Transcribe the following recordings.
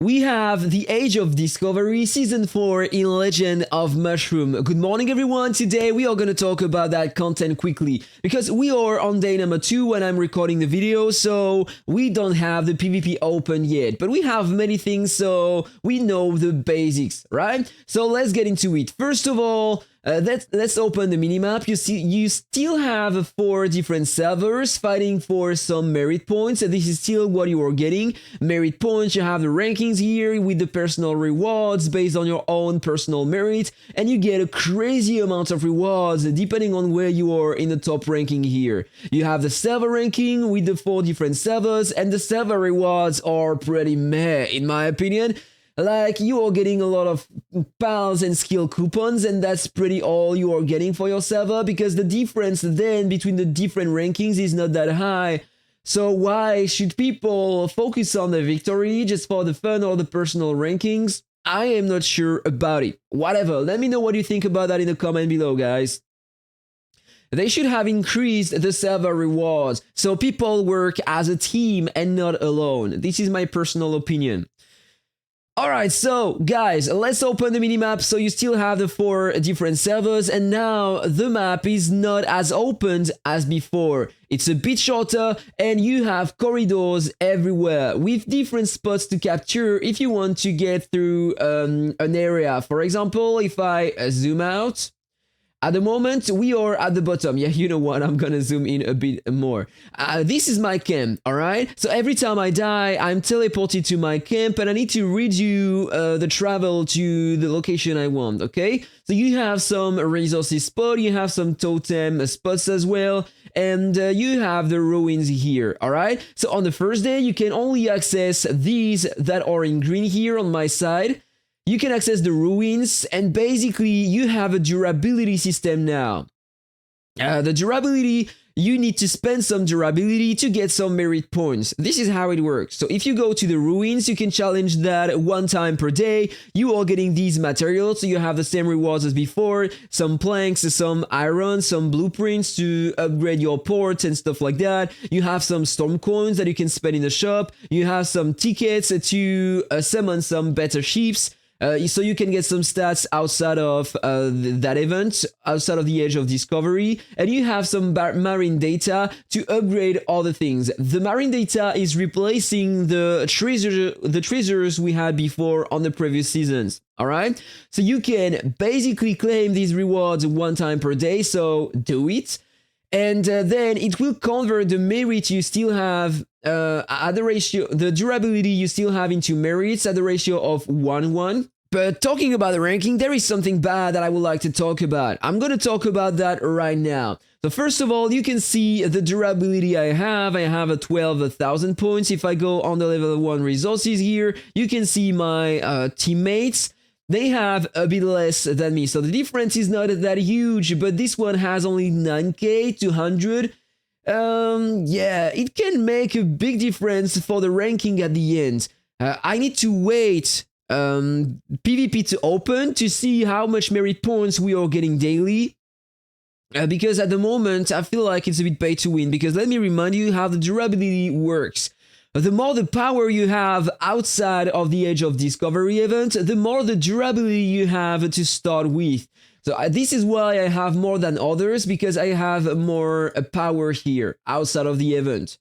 We have The Age of Discovery Season 4 in Legend of Mushroom. Good morning everyone, today we are going to talk about that content quickly because we are on day number 2 when I'm recording the video, so we don't have the PvP open yet, but we have many things, so we know the basics, right? So let's get into it. First of all, let's open the minimap. You still have 4 different servers fighting for some merit points. This is still what you are getting. Merit points, you have the rankings here with the personal rewards based on your own personal merit, and you get a crazy amount of rewards depending on where you are in the top ranking here. You have the server ranking with the 4 different servers, and the server rewards are pretty meh in my opinion. Like, you are getting a lot of pals and skill coupons, and that's pretty all you are getting for your server, because the difference then between the different rankings is not that high. So why should people focus on the victory just for the fun or the personal rankings? I am not sure about it. Whatever, let me know what you think about that in the comment below, guys. They should have increased the server rewards so people work as a team and not alone. This is my personal opinion. Alright, so guys, let's open the minimap. So you still have the 4 different servers, and now the map is not as opened as before. It's a bit shorter, and you have corridors everywhere with different spots to capture if you want to get through an area. For example, if I zoom out, at the moment, we are at the bottom. Yeah, you know what? I'm gonna zoom in a bit more. This is my camp, alright? So every time I die, I'm teleported to my camp, and I need to redo the travel to the location I want, okay? So you have some resources spot, you have some totem spots as well, and you have the ruins here, alright? So on the first day, you can only access these that are in green here on my side. You can access the ruins, and basically you have a durability system now. The durability, you need to spend some durability to get some merit points. This is how it works. So if you go to the ruins, you can challenge that 1 time per day. You are getting these materials, so you have the same rewards as before. Some planks, some iron, some blueprints to upgrade your ports and stuff like that. You have some storm coins that you can spend in the shop. You have some tickets to summon some better ships. So you can get some stats outside of that event, outside of the Age of Discovery, and you have some marine data to upgrade other things. The marine data is replacing the treasures we had before on the previous seasons. Alright? So you can basically claim these rewards 1 time per day, so do it. And then it will convert the merit you still have at the ratio, the durability you still have into merits at the ratio of 1:1. But talking about the ranking, there is something bad that I would like to talk about. I'm going to talk about that right now. So first of all, you can see the durability I have. I have a 12,000 points. If I go on the level 1 resources here, you can see my teammates. They have a bit less than me, so the difference is not that huge, but this one has only 9k to 100. Yeah, it can make a big difference for the ranking at the end. I need to wait PvP to open to see how much merit points we are getting daily. Because at the moment, I feel like it's a bit pay to win, because let me remind you how the durability works. The more the power you have outside of the Age of Discovery event, the more the durability you have to start with. So this is why I have more than others, because I have more power here outside of the event.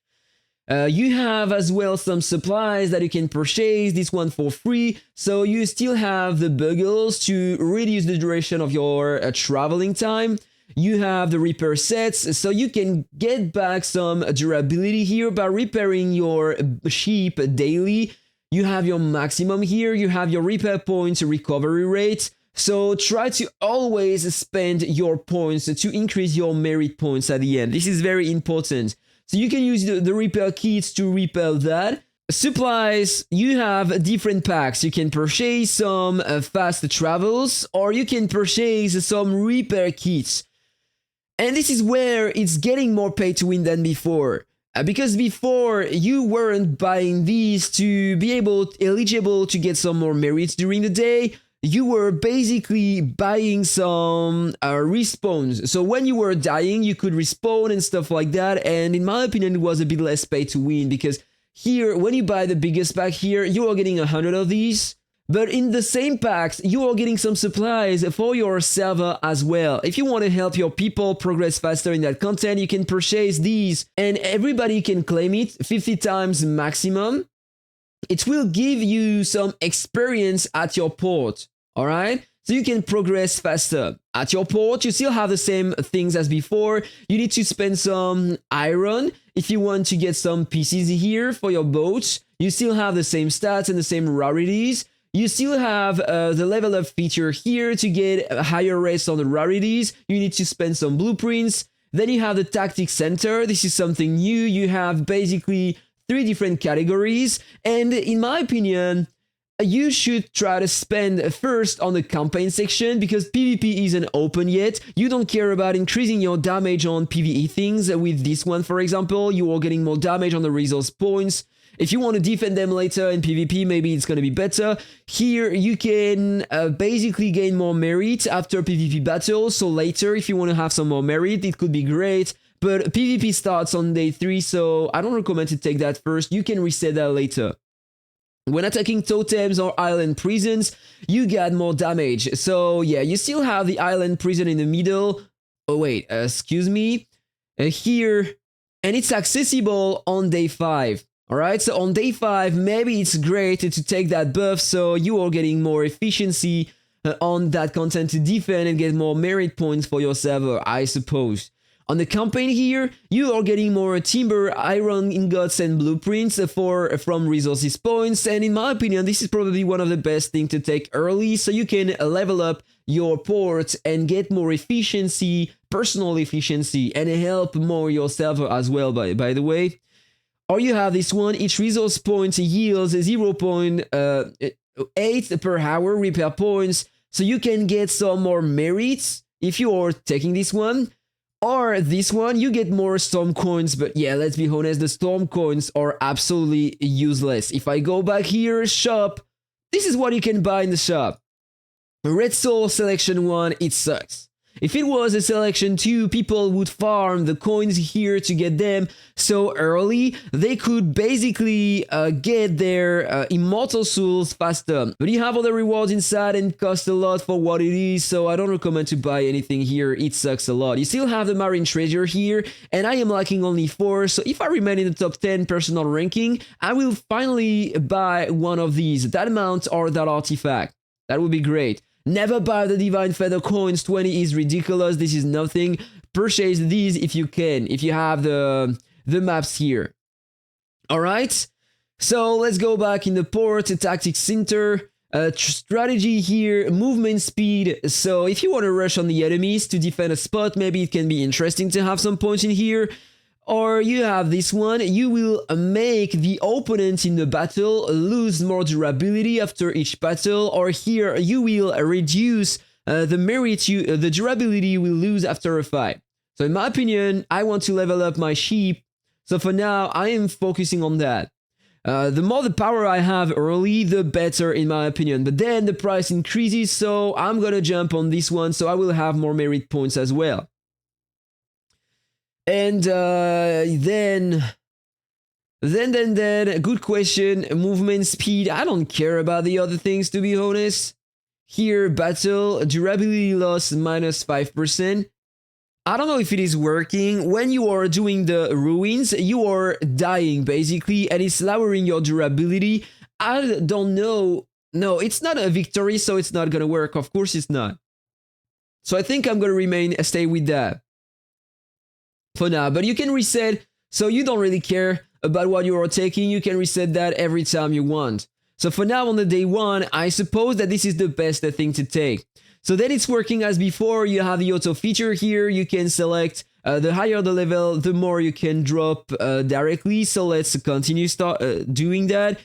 You have as well some supplies that you can purchase, this one for free, so you still have the buggles to reduce the duration of your traveling time. You have the repair sets, so you can get back some durability here by repairing your ship daily. You have your maximum here, you have your repair points recovery rate, so try to always spend your points to increase your merit points at the end. This is very important. So you can use the repair kits to repair that. Supplies, you have different packs. You can purchase some fast travels, or you can purchase some repair kits. And this is where it's getting more pay to win than before. Because before, you weren't buying these to be eligible to get some more merits during the day. You were basically buying some respawns. So when you were dying, you could respawn and stuff like that. And in my opinion, it was a bit less pay to win, because Here, when you buy the biggest pack here, you are getting 100 of these. But in the same packs, you are getting some supplies for your server as well. If you want to help your people progress faster in that content, you can purchase these and everybody can claim it 50 times maximum. It will give you some experience at your port, all right? So you can progress faster. At your port, you still have the same things as before. You need to spend some iron if you want to get some pieces here for your boats. You still have the same stats and the same rarities. You still have the level up feature here to get higher rates on the rarities. You need to spend some blueprints. Then you have the tactics center. This is something new. You have basically 3 different categories. And in my opinion, you should try to spend first on the campaign section because PvP isn't open yet. You don't care about increasing your damage on PvE things. With this one, for example, you are getting more damage on the resource points. If you want to defend them later in PvP, maybe it's going to be better. Here, you can basically gain more merit after PvP battles. So later, if you want to have some more merit, it could be great. But PvP starts on day 3, so I don't recommend to take that first. You can reset that later. When attacking totems or island prisons, you get more damage. So yeah, you still have the island prison in the middle. Oh wait, excuse me. Here, and it's accessible on day 5. Alright, so on day 5, maybe it's great to take that buff so you are getting more efficiency on that content to defend and get more merit points for your server, I suppose. On the campaign here, you are getting more timber, iron ingots and blueprints from resources points, and in my opinion, this is probably one of the best things to take early so you can level up your port and get more efficiency, personal efficiency, and help more your server as well, by the way. Or you have this one, each resource point yields 0.8 per hour repair points, so you can get some more merits if you are taking this one. Or this one, you get more storm coins, but yeah, let's be honest, the storm coins are absolutely useless. If I go back here, shop, this is what you can buy in the shop. Red Soul Selection 1, it sucks. If it was a Selection 2, people would farm the coins here to get them so early, they could basically get their Immortal Souls faster. But you have all the rewards inside and cost a lot for what it is, so I don't recommend to buy anything here, it sucks a lot. You still have the Marine Treasure here, and I am lacking only 4, so if I remain in the top 10 personal ranking, I will finally buy one of these, that mount or that artifact. That would be great. Never buy the Divine Feather coins, 20 is ridiculous, this is nothing. Purchase these if you can, if you have the maps here. Alright, so let's go back in the port, tactics center, strategy here, movement speed. So if you want to rush on the enemies to defend a spot, maybe it can be interesting to have some points in here. Or you have this one, you will make the opponent in the battle lose more durability after each battle, or here you will reduce the merit, the durability you will lose after a fight. So in my opinion, I want to level up my sheep, so for now I am focusing on that. The more the power I have early, the better in my opinion, but then the price increases, so I'm gonna jump on this one, so I will have more merit points as well. And then, good question, movement speed, I don't care about the other things to be honest. Here, battle, durability loss minus 5%. I don't know if it is working. When you are doing the ruins, you are dying basically, and it's lowering your durability. I don't know. No, it's not a victory, so it's not gonna work. Of course it's not. So I think I'm gonna stay with that for now, but you can reset, so you don't really care about what you are taking, you can reset that every time you want. So for now on the day 1, I suppose that this is the best thing to take. So then it's working as before, you have the auto feature here, you can select the higher the level, the more you can drop directly, so let's continue doing that.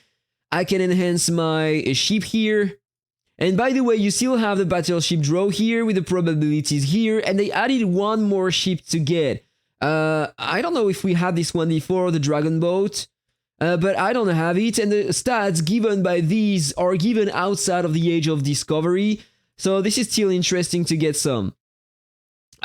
I can enhance my ship here. And by the way, you still have the Battleship draw here with the probabilities here, and they added one more ship to get. I don't know if we had this one before, the Dragon Boat, but I don't have it, and the stats given by these are given outside of the Age of Discovery, so this is still interesting to get some.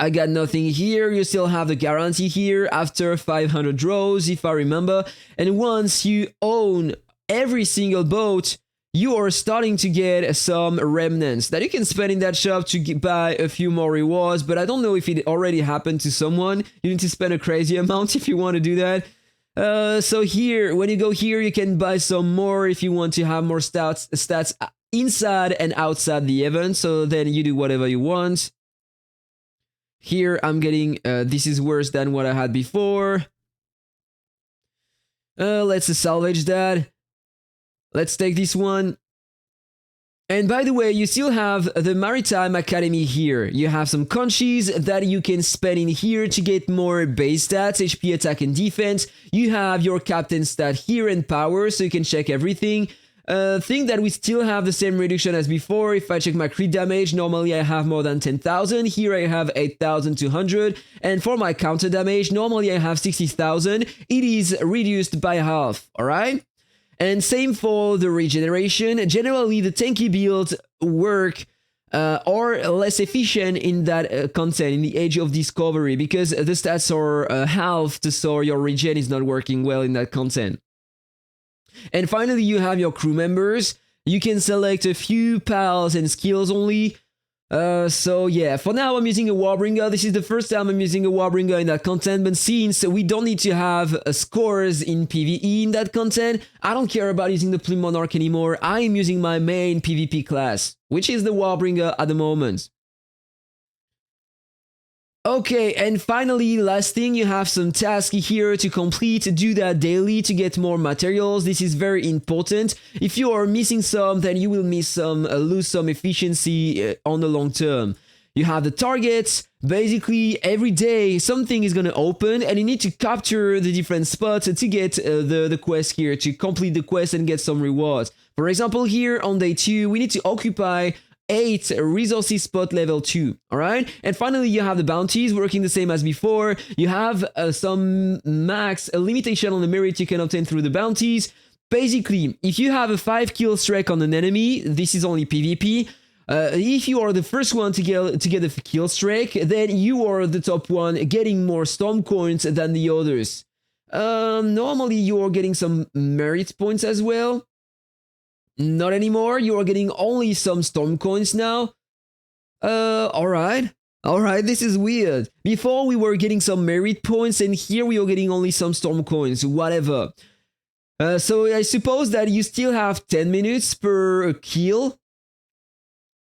I got nothing here. You still have the guarantee here after 500 draws, if I remember. And once you own every single boat, you are starting to get some remnants that you can spend in that shop to buy a few more rewards, but I don't know if it already happened to someone. You need to spend a crazy amount if you want to do that. So here, when you go here, you can buy some more if you want to have more stats inside and outside the event, so then you do whatever you want. Here, I'm getting, this is worse than what I had before. Let's salvage that. Let's take this one. And by the way, you still have the Maritime Academy here. You have some conchies that you can spend in here to get more base stats, HP, attack, and defense. You have your captain stat here and power, so you can check everything. Think that we still have the same reduction as before. If I check my crit damage, normally I have more than 10,000. Here I have 8,200. And for my counter damage, normally I have 60,000. It is reduced by half, alright? And same for the regeneration. Generally, the tanky builds work are less efficient in that content, in the Age of Discovery, because the stats are halved, so your regen is not working well in that content. And finally, you have your crew members. You can select a few pals and skills only. So yeah, for now I'm using a Warbringer. This is the first time I'm using a Warbringer in that content, but since we don't need to have scores in PvE in that content, I don't care about using the Plume Monarch anymore. I am using my main PvP class, which is the Warbringer at the moment. Okay, and finally, last thing, you have some tasks here to complete. Do that daily to get more materials. This is very important. If you are missing some, then you will miss some, lose some efficiency on the long term. You have the targets. Basically, every day something is gonna open, and you need to capture the different spots to get the quest here, to complete the quest and get some rewards. For example, here on day 2, we need to occupy 8 resources spot level 2, alright? And finally, you have the bounties working the same as before. You have some max limitation on the merit you can obtain through the bounties. Basically, if you have a 5 kill streak on an enemy, this is only PvP. If you are the first one to get a kill streak, then you are the top one, getting more storm coins than the others. Normally, you are getting some merit points as well. Not anymore, you are getting only some storm coins now. Alright, this is weird. Before we were getting some merit points, and here we are getting only some storm coins, whatever. So I suppose that you still have 10 minutes per kill,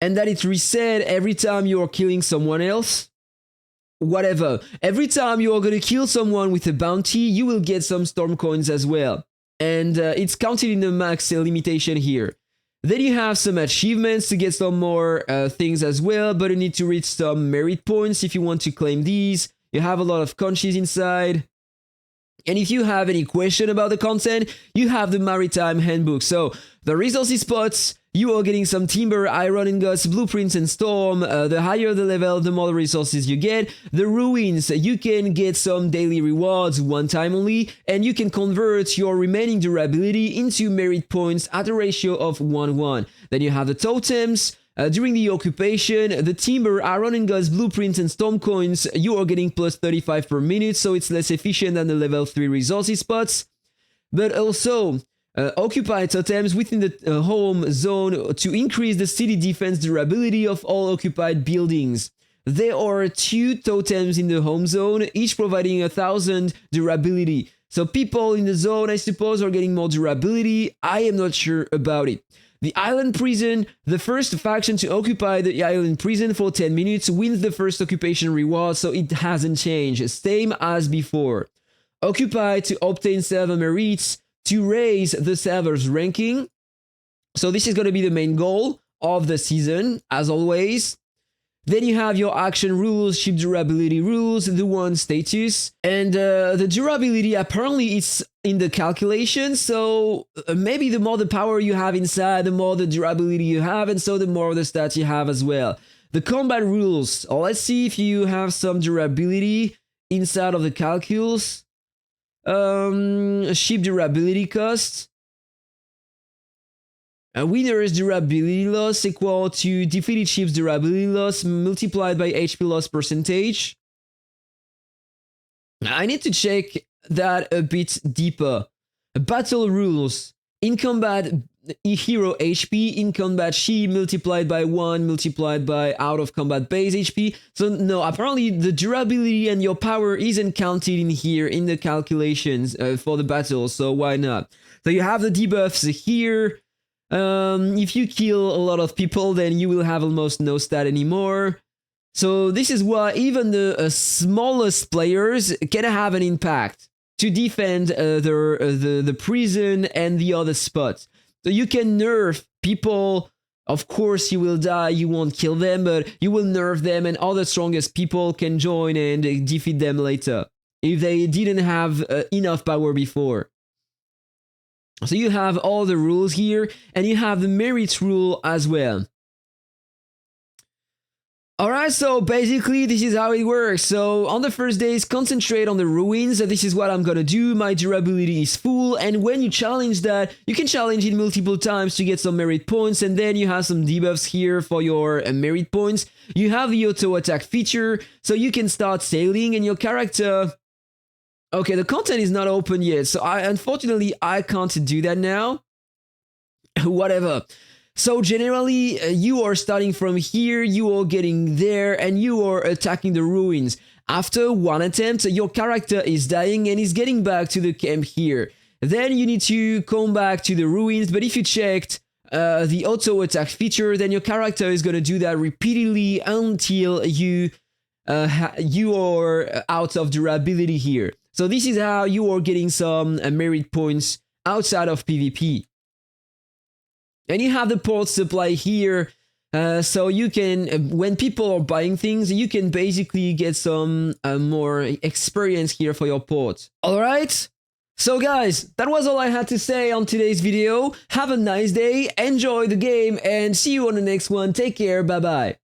and that it's reset every time you are killing someone else. Whatever. Every time you are gonna kill someone with a bounty, you will get some storm coins as well. And it's counted in the max limitation here. Then you have some achievements to get some more things as well, but you need to reach some merit points if you want to claim these. You have a lot of conchies inside. And if you have any question about the content, you have the Maritime Handbook. So the resources spots, you are getting some timber, iron ingots, blueprints, and storm. The higher the level, the more resources you get. The ruins, you can get some daily rewards one time only, and you can convert your remaining durability into merit points at a ratio of 1:1. Then you have the totems. During the occupation, the timber, iron ingots, blueprints, and storm coins, you are getting plus 35 per minute, so it's less efficient than the level 3 resources spots. But also, occupy totems within the home zone to increase the city defense durability of all occupied buildings. There are 2 totems in the home zone, each providing 1,000 durability. So people in the zone, I suppose, are getting more durability. I am not sure about it. The Island Prison, the first faction to occupy the Island Prison for 10 minutes wins the first occupation reward, so it hasn't changed, same as before. Occupy to obtain server merits to raise the server's ranking. So this is going to be the main goal of the season, as always. Then you have your action rules, ship durability rules, the one status, and the durability apparently it's in the calculation, so maybe the more the power you have inside, the more the durability you have, and so the more the stats you have as well. The combat rules, let's see if you have some durability inside of the calculus. Ship durability cost. A winner's durability loss equal to defeated ship's durability loss multiplied by HP loss percentage. I need to check that a bit deeper. Battle rules. In combat, hero HP, in combat ship multiplied by 1 multiplied by out of combat base HP. So no, apparently the durability and your power isn't counted in here in the calculations for the battle, so why not? So you have the debuffs here. If you kill a lot of people, then you will have almost no stat anymore. So this is why even the smallest players can have an impact to defend the prison and the other spots. So you can nerf people. Of course, you will die, you won't kill them, but you will nerf them, and other strongest people can join and defeat them later if they didn't have enough power before. So you have all the rules here, and you have the merit rule as well. Alright, so basically this is how it works. So on the first days, concentrate on the ruins. This is what I'm gonna do. My durability is full, and when you challenge that, you can challenge it multiple times to get some merit points, and then you have some debuffs here for your merit points. You have the auto attack feature, so you can start sailing, and your character... Okay, the content is not open yet, so unfortunately I can't do that now. Whatever. So generally, you are starting from here, you are getting there, and you are attacking the ruins. After one attempt, your character is dying and is getting back to the camp here. Then you need to come back to the ruins, but if you checked the auto attack feature, then your character is going to do that repeatedly until you are out of durability here. So this is how you are getting some merit points outside of PvP. And you have the port supply here, so you can, when people are buying things, you can basically get some more experience here for your port. Alright? So guys, that was all I had to say on today's video. Have a nice day, enjoy the game, and see you on the next one. Take care, bye bye.